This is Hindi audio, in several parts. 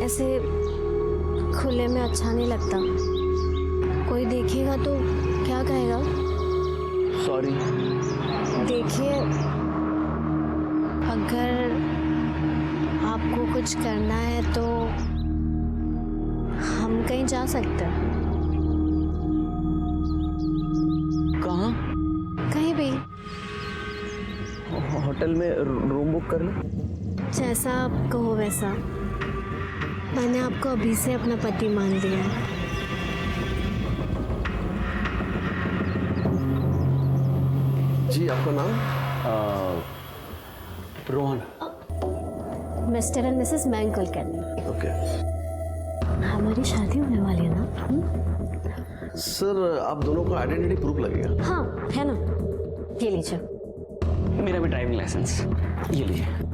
ऐसे खुले में अच्छा नहीं लगता। कोई देखेगा तो क्या कहेगा? सॉरी। देखिए, अगर आपको कुछ करना है तो हम कहीं जा सकते हैं। कहाँ? कहीं भी, होटल में रूम बुक कर लो। जैसा आप कहो वैसा। मैंने आपको अभी से अपना पति मान लिया है। जी, आपका नाम? रोहन। मिस्टर एंड मिसेस मैंग कुलकर्णी। ओके। हमारी शादी होने वाली है ना? सर, आप दोनों का आइडेंटिटी प्रूफ लगेगा। हाँ, है ना? ये लीजिए। मेरा भी ड्राइविंग लाइसेंस, ये लीजिए।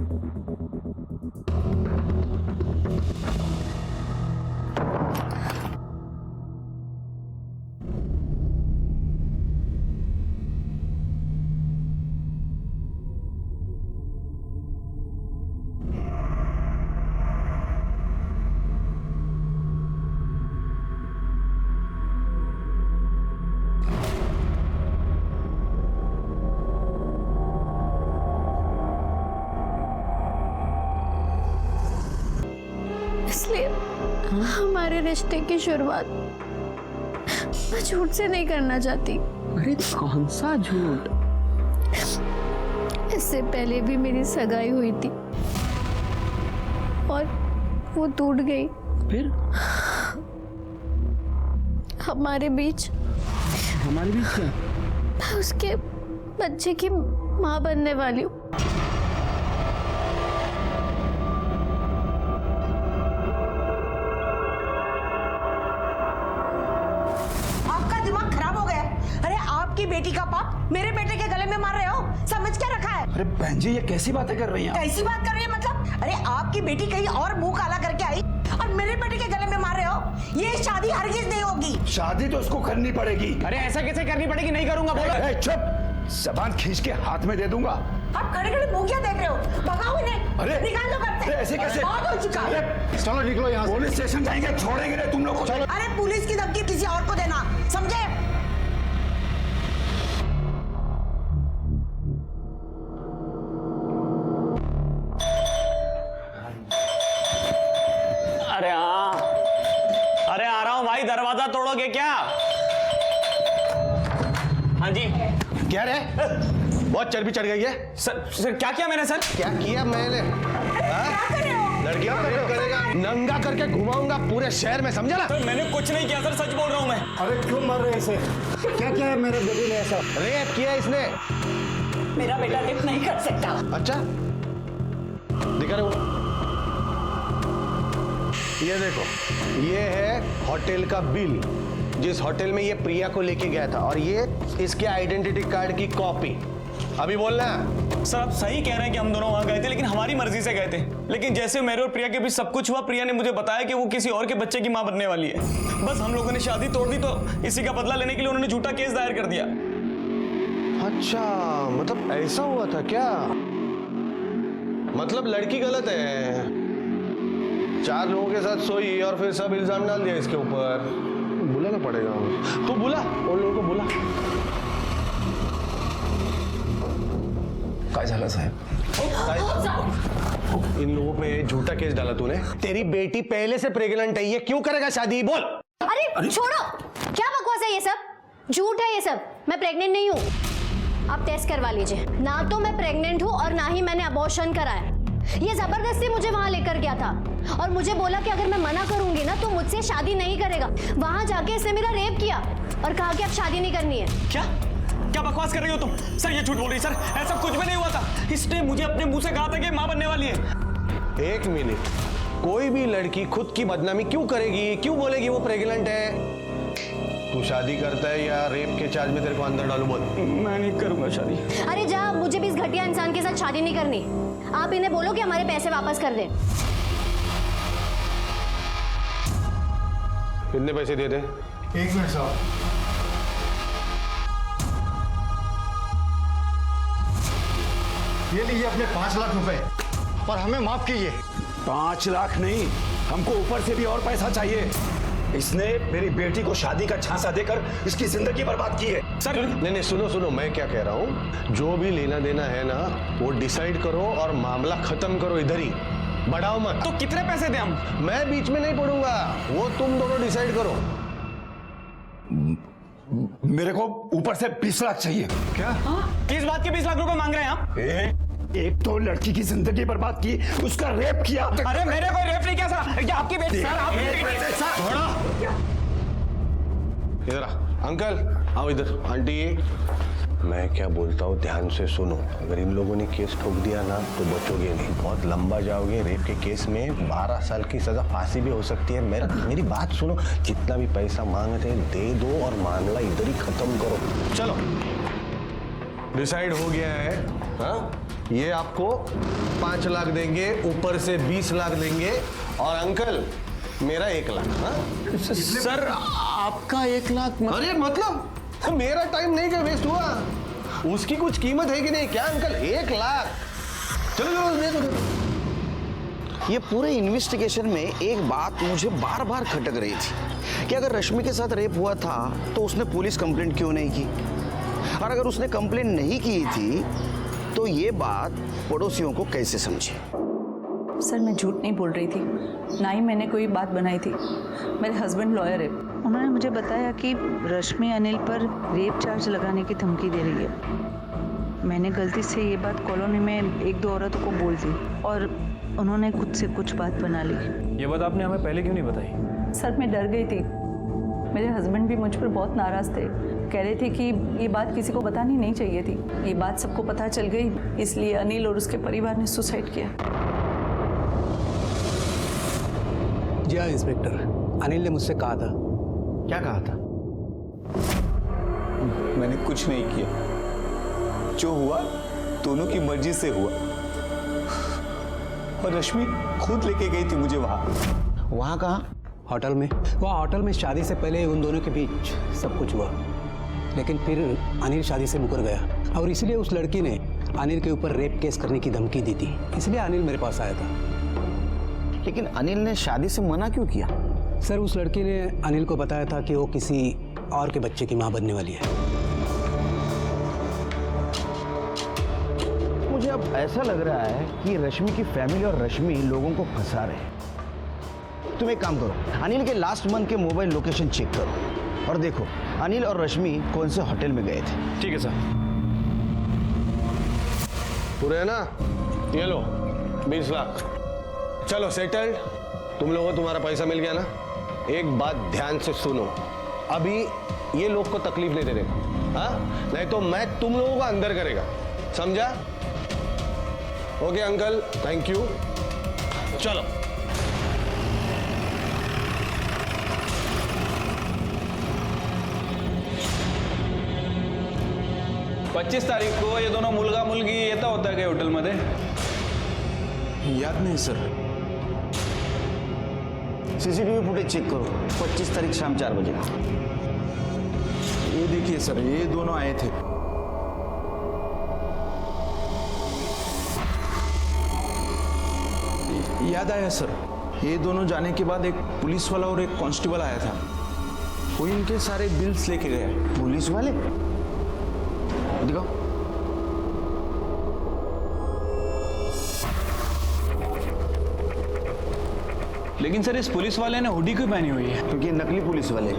इसलिए हमारे रिश्ते की शुरुआत मैं झूठ से नहीं करना चाहती। अरे कौन सा झूठ? इससे पहले भी मेरी सगाई हुई थी और वो टूट गई। फिर हमारे बीच क्या? मैं उसके बच्चे की माँ बनने वाली हूँ। आपकी बेटी का पाप मेरे बेटे के गले में मार रहे हो, समझ क्या रखा है? अरे बहन जी, ये कैसी बातें कर रही हैं? कैसी बात कर रही है मतलब? अरे आपकी बेटी कहीं और मुंह काला करके आई और मेरे बेटे के गले में मार रहे हो। ये शादी हरगिज नहीं होगी। शादी तो उसको करनी पड़ेगी। अरे ऐसा कैसे करनी पड़ेगी? नहीं करूंगा, बोलो। ए, चुप! जबान खींच के हाथ में दे दूंगा। आप खड़े खड़े मुंह क्या देख रहे हो? भगाओ इन्हें। अरे निकाल लो घर से। अरे ऐसे कैसे? बहुत हो चुका है। अरे चलो निकलो यहाँ से। पुलिस स्टेशन जाएंगे, छोड़ेंगे नहीं तुम लोग को। चलो। अरे पुलिस की धमकी किसी और को देना, समझे? अरे आ रहा हूँ भाई, दरवाजा तोड़ोगे क्या? हाँ जी। क्या रे? बहुत चर्बी चढ़ गई है। सर क्या किया मैंने? सर क्या किया मैंने? लड़कियां करेगा, नंगा करके घुमाऊंगा पूरे शहर में, समझा ना? सर मैंने कुछ नहीं किया सर, सच बोल रहा हूँ मैं। अरे क्यों मार रहे हैं इसे? क्या किया है मेरे बेटी ने ऐसा? रेप किया इसने। मेरा बेटा रेप नहीं कर सकता। अच्छा, दिखा रहे हो? ये देखो, ये है होटल का बिल, जिस होटल में ये प्रिया को लेके गया था, और ये इसके आइडेंटिटी कार्ड की कॉपी। अभी बोलना है। सर आप सही कह रहे हैं कि हम दोनों वहां गए थे, लेकिन हमारी मर्जी से गए थे। लेकिन जैसे मेरे और प्रिया के बीच सब कुछ हुआ, प्रिया ने मुझे बताया कि वो किसी और के बच्चे की मां बनने वाली है। बस हम लोगों ने शादी तोड़ दी, तो इसी का बदला लेने के लिए उन्होंने झूठा केस दायर कर दिया। अच्छा, मतलब ऐसा हुआ था क्या? मतलब लड़की गलत है, 4 लोगों के साथ सोई और फिर सब इल्जाम डाल दिया इसके ऊपर। बुलाना पड़ेगा। तो बुला उन लोगों को, बुला। काय झालं साहेब? इन लोगों पे झूठा केस डाला तूने। तेरी बेटी पहले से प्रेग्नेंट है, ये क्यों करेगा शादी? बोल। अरे छोड़ो, क्या बकवास है ये सब? झूठ है ये सब। मैं प्रेग्नेंट नहीं हूँ। आप टेस्ट करवा लीजिए। ना तो मैं प्रेग्नेंट हूँ और ना ही मैंने अबॉर्शन कराया। ये जबरदस्ती मुझे वहां लेकर गया था और मुझे बोला कि अगर मैं मना करूंगी ना तो मुझसे शादी नहीं करेगा। वहां जाके इसने मेरा रेप किया और कहा कि अब शादी नहीं करनी है। क्या बकवास कर रही हो तुम? सर ये झूठ बोल रही है सर, ऐसा कुछ भी नहीं हुआ था। इसने मुझे अपने मुंह से कहा था कि मां बनने वाली है। एक मिनट, कोई भी लड़की खुद की बदनामी क्यों करेगी? क्यों बोलेगी वो प्रेग्नेंट है? तू शादी करता है या रेप के चार्ज में तेरे को अंदर डालू? बोल। मैं नहीं करूंगा शादी। अरे जा, मुझे भी इस घटिया इंसान के साथ शादी नहीं करनी। आप इन्हें बोलो कि हमारे पैसे वापस कर दें। कितने पैसे दे दे? 1 मिनट साहब। ये लीजिए अपने 5 लाख रुपए और हमें माफ कीजिए। 5 लाख नहीं, हमको ऊपर से भी और पैसा चाहिए। इसने मेरी बेटी को शादी का झांसा देकर इसकी जिंदगी बर्बाद की है। सर नहीं, सुनो सुनो, मैं क्या कह रहा हूँ, जो भी लेना देना है ना वो डिसाइड करो और मामला खत्म करो इधर ही, बढ़ाओ मत। तो कितने पैसे दें हम? मैं बीच में नहीं पड़ूंगा, वो तुम दोनों डिसाइड करो। मेरे को ऊपर से 20 लाख चाहिए। क्या? किस बात के 20 लाख रुपए मांग रहे हैं आप? एक तो लड़की की जिंदगी बर्बाद की, उसका रेप किया। अरे मैंने कोई रेप नहीं किया सर, ये आपकी बेटी। सर आप थोड़ा इधर आ, अंकल आओ इधर। आंटी मैं क्या बोलता हूँ ध्यान से सुनो, अगर इन लोगों ने केस ठोक दिया ना तो बचोगे नहीं, बहुत लंबा जाओगे। रेप के केस में 12 साल की सजा, फांसी भी हो सकती है। मेरी बात सुनो, जितना भी पैसा मांग रहे हैं दे दो और मामला इधर ही खत्म करो। चलो डिसाइड हो गया है। हाँ, ये आपको 5 लाख देंगे, ऊपर से 20 लाख देंगे, और अंकल मेरा 1 लाख। हाँ सर आपका 1 लाख? अरे मतलब मेरा टाइम नहीं क्या वेस्ट हुआ, उसकी कुछ कीमत है कि नहीं? क्या अंकल 1 लाख? चलो चलो दे दो। ये पूरे इन्वेस्टिगेशन में एक बात मुझे बार बार खटक रही थी कि अगर रश्मि के साथ रेप हुआ था तो उसने पुलिस कंप्लेंट क्यों नहीं की, और अगर उसने कंप्लेंट नहीं की थी तो ये बात पड़ोसियों को कैसे समझे। सर मैं झूठ नहीं बोल रही थी, ना ही मैंने कोई बात बनाई थी। मेरे हस्बैंड लॉयर है, उन्होंने मुझे बताया कि रश्मि अनिल पर रेप चार्ज लगाने की धमकी दे रही है। मैंने गलती से ये बात कॉलोनी में 1-2 औरतों को बोल दी और उन्होंने खुद से कुछ बात बना ली। ये बात आपने हमें पहले क्यों नहीं बताई? सर मैं डर गई थी, मेरे हस्बैंड भी मुझ पर बहुत नाराज़ थे, कह रहे थे कि ये बात किसी को बतानी नहीं चाहिए थी। ये बात सबको पता चल गई, इसलिए अनिल और उसके परिवार ने सुसाइड किया। जी हाँ इंस्पेक्टर, अनिल ने मुझसे कहा था। क्या कहा था? मैंने कुछ नहीं किया, जो हुआ दोनों की मर्जी से हुआ, और रश्मि खुद लेके गई थी मुझे वहां। वहाँ कहाँ? होटल में। वहाँ होटल में शादी से पहले उन दोनों के बीच सब कुछ हुआ, लेकिन फिर अनिल शादी से मुकर गया और इसलिए उस लड़की ने अनिल के ऊपर रेप केस करने की धमकी दी थी, इसलिए अनिल मेरे पास आया था। लेकिन अनिल ने शादी से मना क्यों किया? सर उस लड़की ने अनिल को बताया था कि वो किसी और के बच्चे की माँ बनने वाली है। मुझे अब ऐसा लग रहा है कि रश्मि की फैमिली और रश्मि लोगों को फंसा रहे हैं। तुम एक काम करो, अनिल के लास्ट मंथ के मोबाइल लोकेशन चेक करो और देखो अनिल और रश्मि कौन से होटल में गए थे। ठीक है सर। पूरे है ना? ये लो 20 लाख। चलो सेटल्ड। तुम लोगों को तुम्हारा पैसा मिल गया ना? एक बात ध्यान से सुनो, अभी ये लोग को तकलीफ नहीं देने का, हाँ? नहीं तो मैं तुम लोगों को अंदर करेगा, समझा? Okay uncle, thank you. चलो 25 तारीख को ये दोनों मुलगा मुलगी येता होता काय हॉटेलमध्ये? याद नहीं सर। सीसीटीवी फुटेज चेक करो, 25 तारीख शाम 4 बजे। ये देखिए सर, ये दोनों आए थे। याद आया सर, ये दोनों जाने के बाद एक पुलिस वाला और एक कांस्टेबल आया था, वो इनके सारे बिल्स लेके गया। पुलिस वाले? दिखाओ। लेकिन सर इस पुलिस वाले ने हुडी क्यों पहनी हुई है? क्योंकि नकली पुलिस वाले,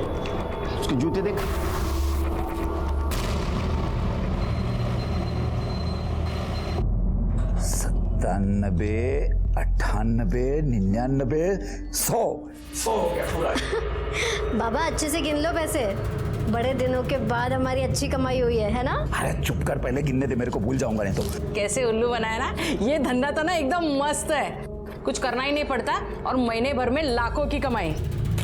उसके जूते देख। 97, 98, 99, 100 बाबा अच्छे से गिन लो पैसे, बड़े दिनों के बाद हमारी अच्छी कमाई हुई है ना? अरे चुप कर, पहले गिनने दे मेरे को, भूल जाऊंगा नहीं तो। कैसे उल्लू बनाया ना, ये धंधा तो ना एकदम मस्त है, कुछ करना ही नहीं पड़ता और महीने भर में लाखों की कमाई।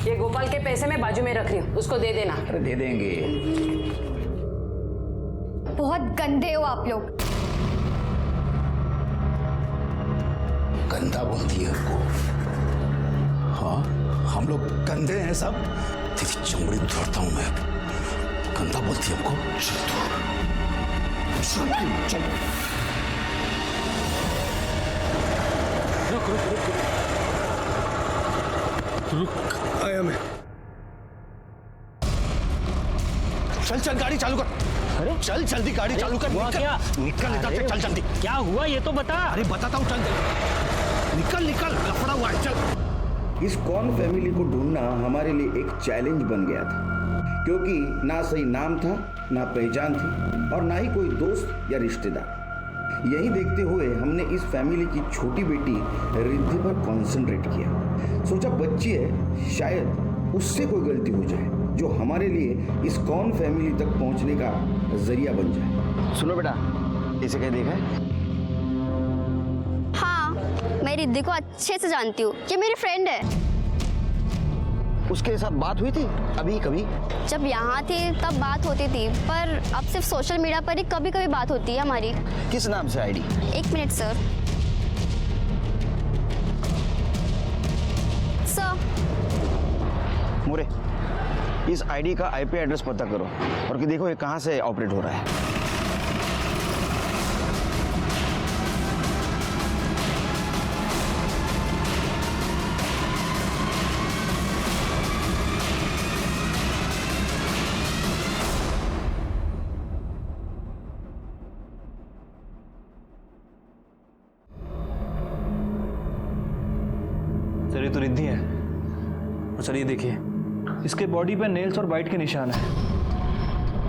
ये गोपाल के पैसे मैं बाजू में रख रही हूँ, उसको दे देना। अरे दे देंगे। बहुत गंदे हो आप लोग। गंदा बोलती है हमको? हाँ हम लोग गंदे हैं सब? तेरी चमड़ी उतारता हूं मैं। गंदा बोलती है हमको? चल रुक रुक रुक, रुक। रुक, आया मैं। चल चल गाड़ी चालू कर। अरे चल जल्दी गाड़ी चालू कर। हुआ क्या? निकल इधर से, चल जल्दी। क्या हुआ ये तो बता। अरे बताता हूँ, चल निकल निकल, लफड़ा हुआ है, चल। इस कौन फैमिली को ढूंढना हमारे लिए एक चैलेंज बन गया था, क्योंकि ना सही नाम था, ना पहचान थी, और ना ही कोई दोस्त या रिश्तेदार। यही देखते हुए हमने इस फैमिली की छोटी बेटी रिद्धि पर कंसंट्रेट किया। सोचा बच्ची है, शायद उससे कोई गलती हो जाए जो हमारे लिए इस कौन फैमिली तक पहुंचने का जरिया बन जाए। सुनो बेटा, इसे क्या देखा है? हाँ, मैं रिद्धि को अच्छे से जानती हूँ, ये मेरी फ्रेंड है। उसके साथ बात हुई थी अभी कभी? जब यहाँ थी तब बात होती थी, पर अब सिर्फ सोशल मीडिया पर ही कभी कभी बात होती है हमारी। किस नाम से आईडी? 1 minute sir. मोरे, इस आईडी का आईपी एड्रेस पता करो और कि देखो ये कहाँ से ऑपरेट हो रहा है। सर ये तो रिद्धि है। और सर ये देखिए, इसके बॉडी पे नेल्स और बाइट के निशान है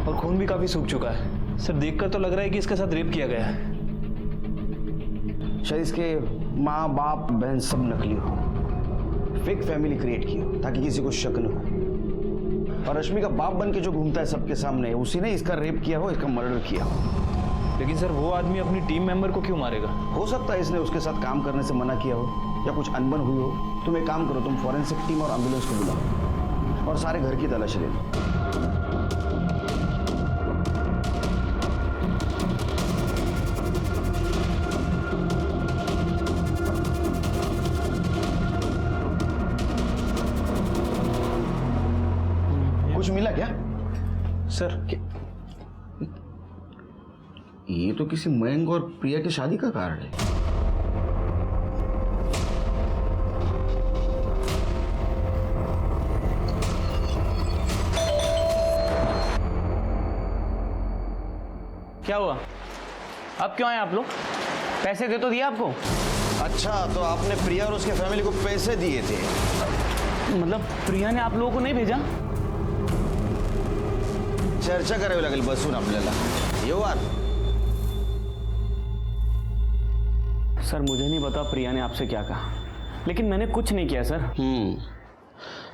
और खून भी काफी सूख चुका है। सर देखकर तो लग रहा है कि इसके साथ रेप किया गया है। शायद इसके माँ बाप बहन सब नकली हो, फेक फैमिली क्रिएट की हो ताकि किसी को शक न हो। और रश्मि का बाप बन के जो घूमता है सबके सामने, उसी ने इसका रेप किया हो, इसका मर्डर किया हो। लेकिन सर वो आदमी अपनी टीम मेंबर को क्यों मारेगा? हो सकता है इसने उसके साथ काम करने से मना किया हो या कुछ अनबन हुई हो। तुम एक काम करो, तुम फॉरेंसिक टीम और एम्बुलेंस को बुलाओ और सारे घर की तलाशी ले लो। कुछ मिला क्या? सर ये तो किसी मयंक और प्रिया की शादी का कार्ड है। क्या हुआ? अब क्यों आए आप लोग? पैसे दे तो दिया आपको। अच्छा, तो आपने प्रिया और उसके फैमिली को पैसे दिए थे? मतलब प्रिया ने आप लोगों को नहीं भेजा? चर्चा करावी लागेल बसून आपल्याला। येऊ आत। सर मुझे नहीं पता प्रिया ने आपसे क्या कहा, लेकिन मैंने कुछ नहीं किया सर।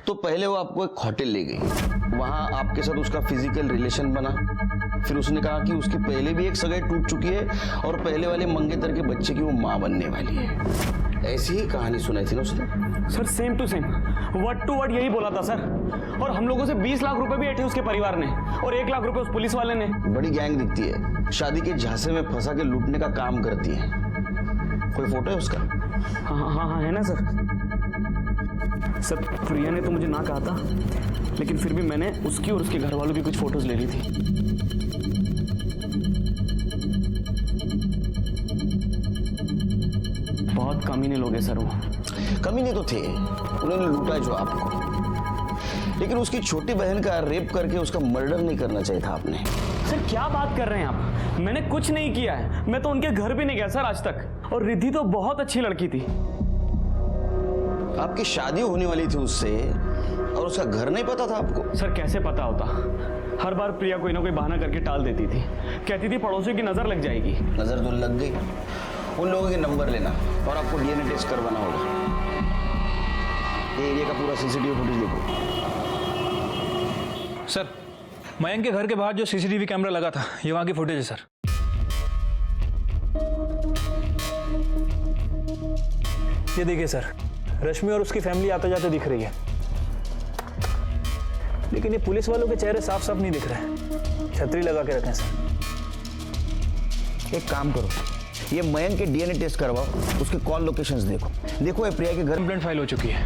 तो पहले वो आपको एक होटल ले गई, वहां आपके साथ उसका फिजिकल रिलेशन बना, फिर उसने कहा कि उसकी पहले भी एक सगाई टूट चुकी है और पहले वाले मंगेतर के बच्चे की वो मां बनने वाली है। ऐसी ही कहानी सुनाई थी ना उसने? Sir same to same, word to word यही बोला था सर। और हम लोगों से 20 लाख रुपए भी ऐठे उसके परिवार ने और 1 लाख रुपए उस पुलिस वाले ने। बड़ी गैंग दिखती है, शादी के झांसे में फंसा के लूटने का काम करती है। कोई फोटो है उसका? हाँ है ना सर। सर प्रिया ने तो मुझे ना कहा था, लेकिन फिर भी मैंने उसकी और उसके घर वालों की कुछ फोटोज ले ली थी। बहुत कमीने लोग हैं सर वो। कमीने तो थे, उन्होंने लूटा जो आपको, लेकिन उसकी छोटी बहन का रेप करके उसका मर्डर नहीं करना चाहिए था आपने। सर क्या बात कर रहे हैं आप? मैंने कुछ नहीं किया है, मैं तो उनके घर भी नहीं गया सर आज तक। और रिद्धि तो बहुत अच्छी लड़की थी। आपकी शादी होने वाली थी उससे और उसका घर नहीं पता था आपको? सर कैसे पता होता? हर बार प्रिया कोई ना कोई बहाना करके टाल देती थी, कहती थी पड़ोसियों की नजर लग जाएगी। नजर तो लग गई। उन लोगों के नंबर लेना और आपको डीएनए टेस्ट करवाना होगा। ये एरिया का पूरा सीसीटीवी फुटेज देखो। सर मयंक के घर के बाहर जो सीसीटीवी कैमरा लगा था, ये वहां की फुटेज है सर। ये देखिए सर, रश्मि और उसकी फैमिली आते जाते दिख रही है, लेकिन ये पुलिस वालों के चेहरे साफ साफ नहीं दिख रहे। छतरी लगा के रखें सर। एक काम करो, ये मयंक के डीएनए टेस्ट करवाओ, उसके कॉल लोकेशंस देखो। देखो ये प्रिया के घर कंप्लेंट फाइल हो चुकी है।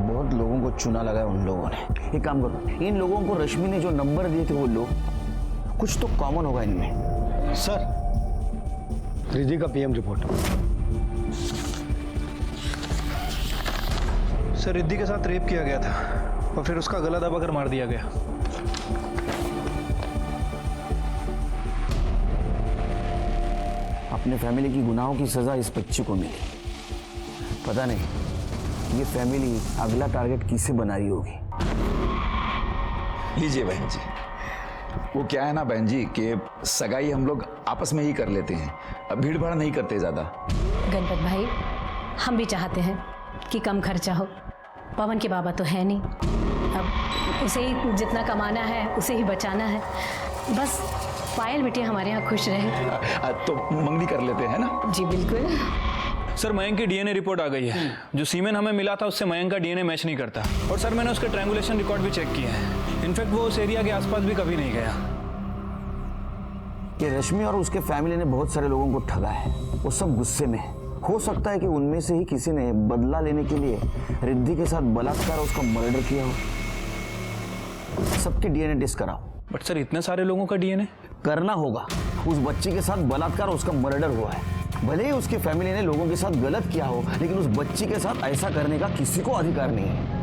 बहुत लोगों को चुना लगाया उन लोगों ने। एक काम करो, इन लोगों को रश्मि ने जो नंबर दिए थे वो लोग, कुछ तो कॉमन होगा इनमें। सर रिद्धि का पीएम रिपोर्ट। सर रिद्धि के साथ रेप किया गया था और फिर उसका गला दबाकर मार दिया गया। अपने फैमिली की गुनाहों की सजा इस बच्चे को मिली। पता नहीं ये फैमिली अगला टारगेट किसे बना रही होगी। लीजिए बहन जी, वो क्या है ना बहन जी कि सगाई हम लोग आपस में ही कर लेते हैं, अब भीड़ भाड़ नहीं करते ज्यादा। गणपत भाई, हम भी चाहते हैं कि कम खर्चा हो। पवन के बाबा तो है नहीं, अब उसे ही जितना कमाना है उसे ही बचाना है। बस पायल बेटी हमारे यहाँ खुश रहे। तो मंगनी कर लेते हैं ना। जी बिल्कुल। सर मयंक की डीएनए रिपोर्ट आ गई है। जो सीमेन हमें मिला था उससे मयंक का डीएनए मैच नहीं करता। और सर मैंने उसके ट्रायंगुलेशन रिकॉर्ड भी चेक किए हैं। इनफैक्ट वो उस एरिया के आसपास भी कभी नहीं गया। ये रश्मि और उसके फैमिली ने बहुत सारे लोगों को ठगा है, वो सब गुस्से में है। हो सकता है कि उनमें से ही किसी ने बदला लेने के लिए रिद्धि के साथ बलात्कार और उसका मर्डर किया हो। सबके डीएनए टेस्ट कराओ। बट सर इतने सारे लोगों का डीएनए करना होगा। उस बच्ची के साथ बलात्कार और उसका मर्डर हुआ है। भले ही उसके फैमिली ने लोगों के साथ गलत किया हो, लेकिन उस बच्ची के साथ ऐसा करने का किसी को अधिकार नहीं है।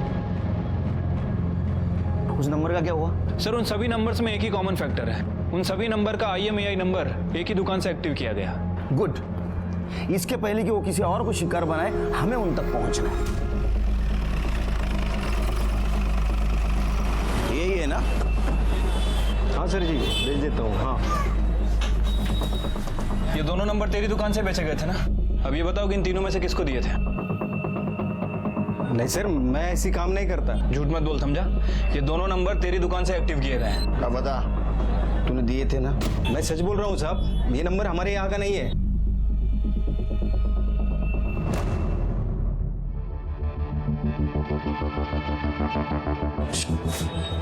उस नंबर का क्या हुआ? सर उन सभी नंबर्स में एक ही कॉमन फैक्टर है। उन सभी नंबर का IMEI नंबर एक ही दुकान से एक्टिव किया गया। गुड। इसके पहले कि वो किसी और को शिकार बनाए, हमें उन तक पहुंचना है। यही है ना? हाँ सर जी, भेज देता हूँ। हाँ, ये दोनों नंबर तेरी दुकान से बेचे गए थे ना? अब ये बताओ कि इन तीनों में से किसको दिए थे? नहीं सर, मैं ऐसी काम नहीं करता। झूठ मत बोल, समझा? ये दोनों नंबर तेरी दुकान से एक्टिव किए गए हैं। क्या बता, तूने दिए थे ना? मैं सच बोल रहा हूँ साहब, ये नंबर हमारे यहाँ का नहीं है।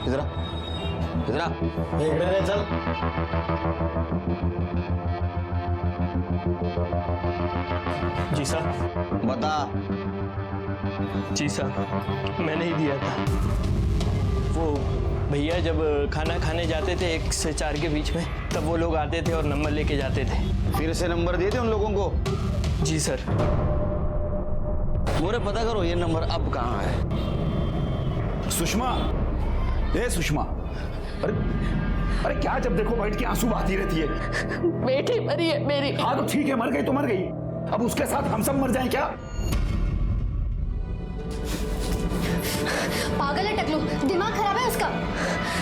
इधर आ, इधर आ। चल। जी साहब। बता। जी साहब, मैंने ही दिया था। वो भैया जब खाना खाने जाते थे 1 से 4 के बीच में, तब वो लोग आते थे और नंबर लेके जाते थे। फिर से नंबर दिए थे उन लोगों को? जी सर। मोरे पता करो ये नंबर अब कहाँ है। सुषमा, ए सुषमा, अरे अरे क्या जब देखो बैठ के आंसू बहाती रहती है? बेटी मरी है मेरी। हाँ तो ठीक है, मर गई तो मर गई, अब उसके साथ हम सब मर जाएं क्या? पागल है टकलू, दिमाग खराब है उसका।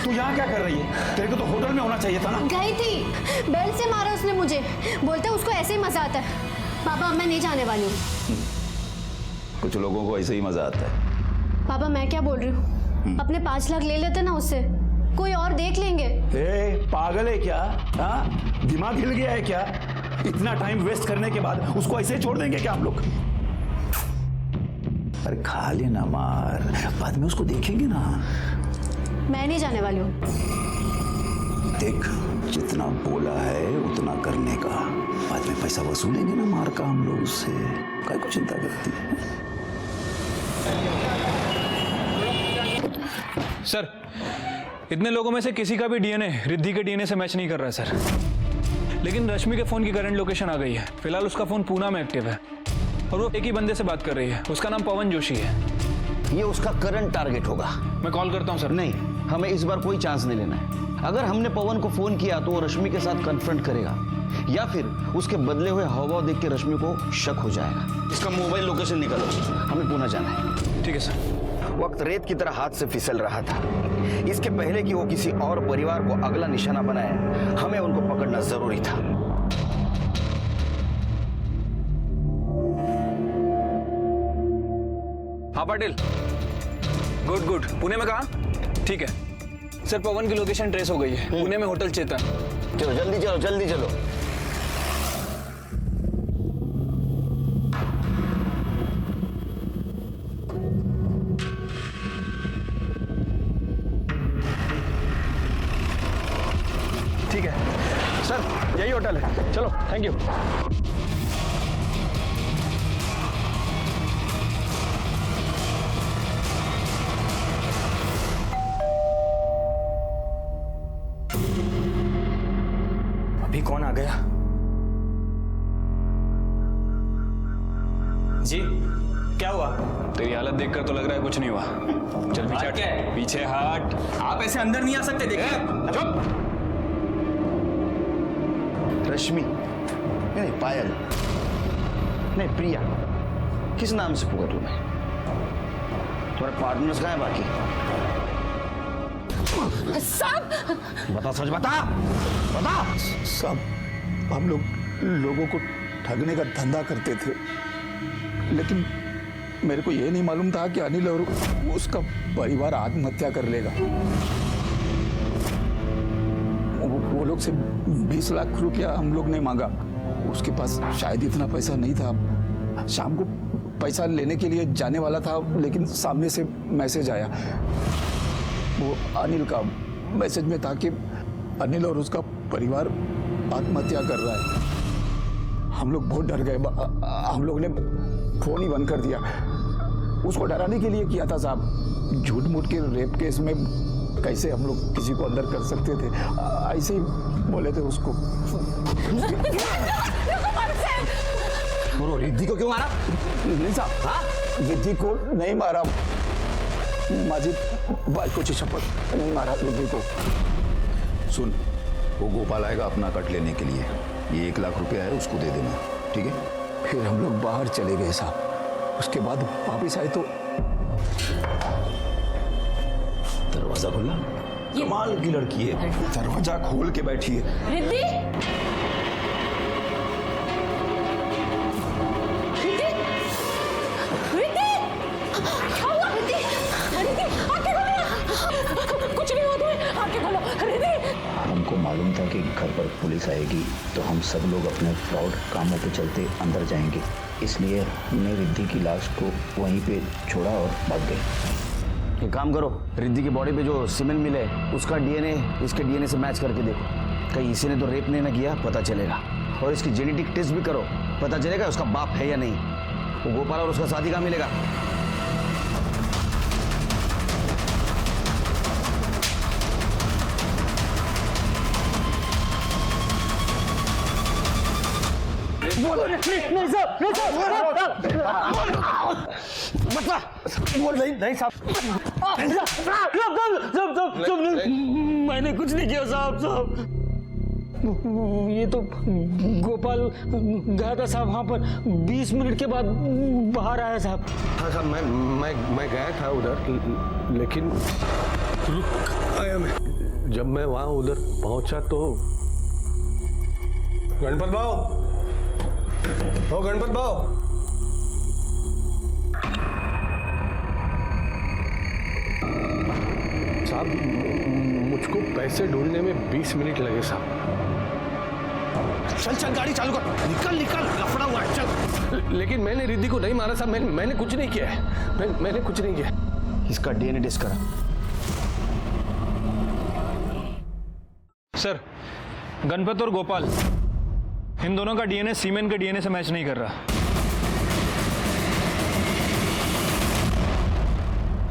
तू यहाँ क्या कर रही है? तेरे को तो होटल में होना चाहिए था ना। गई थी, बेल्ट से मारा उसने मुझे। बोलते उसको ऐसे ही मजा आता है। पापा मैं नहीं जाने वाली हूँ। कुछ लोगों को ऐसे ही मजा आता है। पापा मैं क्या बोल रही हूँ, अपने 5 लाख ले लेते ना उससे, कोई और देख लेंगे। ए, पागल है क्या? हाँ, दिमाग हिल गया है क्या? इतना टाइम वेस्ट करने के बाद उसको ऐसे छोड़ देंगे क्या हम लोग? अरे खा लेना मार, बाद में उसको देखेंगे ना। मैं नहीं जाने वाली हूँ। देख, जितना बोला है उतना करने का, बाद में पैसा वसूलेंगे ना मार का हम लोग उससे। काय को चिंता करती है? सर इतने लोगों में से किसी का भी डीएनए रिद्धि के डीएनए से मैच नहीं कर रहा है सर। लेकिन रश्मि के फोन की करंट लोकेशन आ गई है। फिलहाल उसका फोन पूना में एक्टिव है और वो एक ही बंदे से बात कर रही है। उसका नाम पवन जोशी है। ये उसका करंट टारगेट होगा। मैं कॉल करता हूँ सर। नहीं, हमें इस बार कोई चांस नहीं लेना है। अगर हमने पवन को फोन किया तो वो रश्मि के साथ कन्फ्रंट करेगा, या फिर उसके बदले हुए हावभाव देख के रश्मि को शक हो जाएगा। इसका मोबाइल लोकेशन निकालो, हमें पुणे जाना है। ठीक है सर। वक्त रेत की तरह हाथ से फिसल रहा था। इसके पहले कि वो किसी और परिवार को अगला निशाना बनाए, हमें उनको पकड़ना जरूरी था। हाँ पाटिल, गुड गुड। पुणे में कहाँ? ठीक है सर, पवन की लोकेशन ट्रेस हो गई है। पुणे में होटल चेतन। चलो जल्दी चलो, जल्दी चलो। ठीक है सर, यही होटल है। चलो, थैंक यू। अभी कौन आ गया? जी क्या हुआ? तेरी हालत देखकर तो लग रहा है कुछ नहीं हुआ। चल पीछे हट, पीछे हट। आप ऐसे अंदर नहीं आ सकते, देखिए। चुप। रश्मि नहीं, पायल नहीं, प्रिया, किस नाम से पुकारूं तुम्हें? तुम्हारे पार्टनर्स कहाँ है बाकी? साहब बता, सच बता, बता। सब हम लोगों को ठगने का धंधा करते थे, लेकिन मेरे को ये नहीं मालूम था कि अनिल और उसका परिवार आत्महत्या कर लेगा। वो लोग से 20 लाख रुपया हम लोग ने मांगा। उसके पास शायद इतना पैसा नहीं था। शाम को पैसा लेने के लिए जाने वाला था, लेकिन सामने से मैसेज आया। वो अनिल का मैसेज में था कि अनिल और उसका परिवार आत्महत्या कर रहा है। हम लोग बहुत डर गए। हम लोग ने फोन ही बंद कर दिया। उसको डराने के लिए किया था साहब। झूठ मूठ के रेप केस में कैसे हम लोग किसी को अंदर कर सकते थे, ऐसे ही बोले थे उसको। रिद्धि को क्यों मारा? नहीं साहब, हाँ रिद्धि को नहीं मारा, माझी बायकोची शपथ, नहीं मारा रिद्धि को। सुन, वो गोपाल आएगा अपना कट लेने के लिए। ये 1 लाख रुपया है, उसको दे देना, ठीक है? फिर हम लोग बाहर चले गए साहब। उसके बाद वापिस आए तो दरवाजा खुला। कमाल की लड़की है, दरवाजा खोल के बैठी है। रिद्धि, कुछ नहीं हुआ तुम्हें, आंखें खोलो। रिद्धि, हमको मालूम था कि घर पर पुलिस आएगी, तो हम सब लोग अपने फ्रॉड कामों पे चलते अंदर जाएंगे, इसलिए हमने रिद्धि की लाश को वहीं पे छोड़ा और भाग गए। एक काम करो, रिद्धि की बॉडी पे जो सीमेंट मिले उसका डीएनए इसके डीएनए से मैच करके देखो। कहीं इसी ने तो रेप नहीं ना किया, पता चलेगा। और इसकी जेनेटिक टेस्ट भी करो, पता चलेगा उसका बाप है या नहीं। वो गोपाल और उसका साथी कहाँ मिलेगा? मैंने कुछ नहीं किया साहब। ये तो गोपाल गया था साहब वहाँ पर, 20 मिनट के बाद बाहर आया साहब। हाँ साहब, मैं गया था उधर, लेकिन रुक आया मैं। जब मैं वहाँ उधर पहुँचा तो गणपत भाव, ओ गणपत भाव, साहब मुझको पैसे ढूंढने में 20 मिनट लगे साहब। चल चल गाड़ी चालू कर, निकल निकल, लफड़ा हुआ है, चल। लेकिन मैंने रिद्धि को नहीं मारा साहब, मैंने कुछ नहीं किया है, मैंने कुछ नहीं किया। इसका डीएनए टेस्ट करा। सर, गणपत और गोपाल, इन दोनों का डीएनए सीमेन के डीएनए से मैच नहीं कर रहा।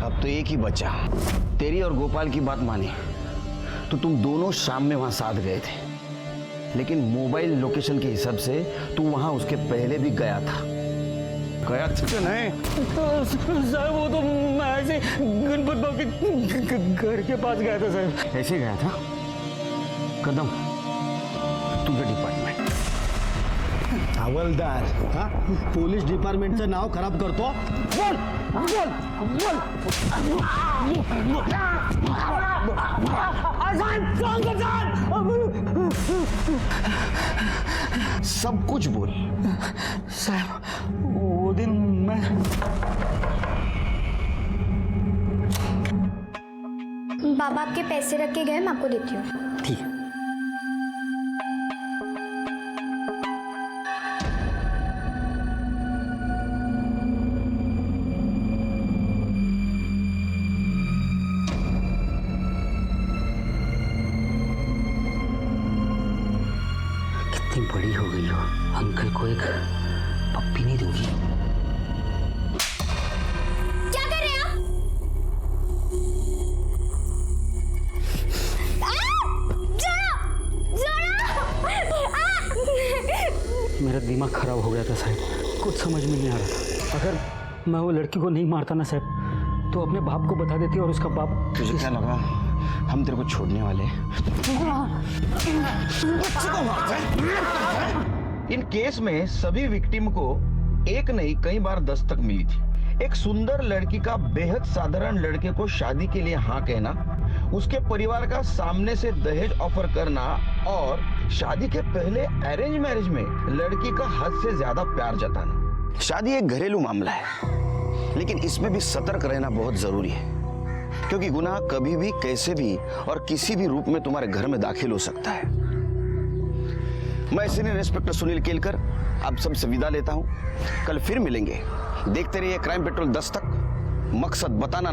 अब तो एक ही बचा, तेरी और गोपाल की बात मानी तो तुम दोनों शाम में वहां साथ गए थे, लेकिन मोबाइल लोकेशन के हिसाब से तू वहां उसके पहले भी गया था। गया था कि नहीं? साहब वो तो मैं ऐसे गणपत बाबू के घर के पास गया था साहब। ऐसे गया था? कदम, तुझं डिपार्टमेंट हवलदार, हा पोलीस डिपार्टमेंटचं नाव खराब करतो। बोल बोल बोल, सब कुछ बोल। साहब वो दिन मैं बाबा आपके पैसे रख के गए, मैं आपको देती हूँ। ठीक है। कितनी बड़ी हो गई हो, अंकल को एक पप्पी नहीं दूंगी। क्या कर रहे हैं आप? मेरा दिमाग खराब हो गया था साहब, कुछ समझ में नहीं आ रहा था। अगर मैं वो लड़की को नहीं मारता ना साहब तो अपने बाप को बता देती और उसका बाप। तुझे क्या लगा हम तेरे को छोड़ने वाले? इन केस में सभी विक्टिम को एक नहीं कई बार दस्तक मिली थी। एक सुंदर लड़की का बेहद साधारण लड़के को शादी के लिए हाँ कहना, उसके परिवार का सामने से दहेज ऑफर करना और शादी के पहले अरेंज मैरिज में लड़की का हद से ज्यादा प्यार जताना। शादी एक घरेलू मामला है, लेकिन इसमें भी सतर्क रहना बहुत जरूरी है, क्योंकि गुनाह कभी भी कैसे भी और किसी भी रूप में तुम्हारे घर में दाखिल हो सकता है। मैं सीनियर इंस्पेक्टर सुनील केलकर आप सबसे विदा लेता हूं। कल फिर मिलेंगे। देखते रहिए क्राइम पेट्रोल दस्तक, मकसद बताना नहीं।